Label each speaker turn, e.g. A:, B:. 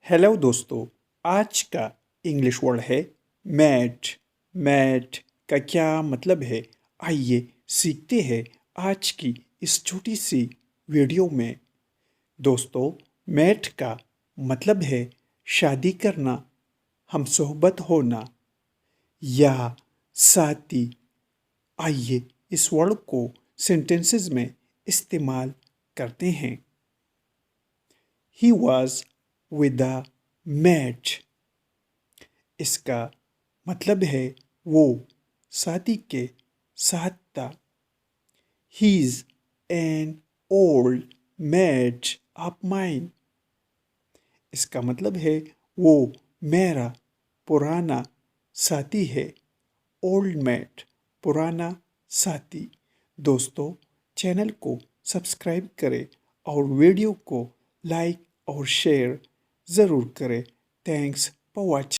A: Hello दोस्तों। आज का इंग्लिश वर्ड है मैट। मैट का क्या मतलब है, आइए सीखते हैं आज की इस छोटी सी वीडियो में। दोस्तों, मैट का मतलब है शादी करना, हमसोहबत होना या साथी। आइए इस वर्ड को सेंटेंसेस में इस्तेमाल करते हैं। He was with a mate. इसका मतलब है वो साथी के साथ था। He's an old mate of mine. इसका मतलब है वो मेरा पुराना साथी है। ओल्ड मेट, पुराना साथी। दोस्तों, चैनल को सब्सक्राइब करें और वीडियो को लाइक और शेयर ज़रूर करें। Thanks for watching.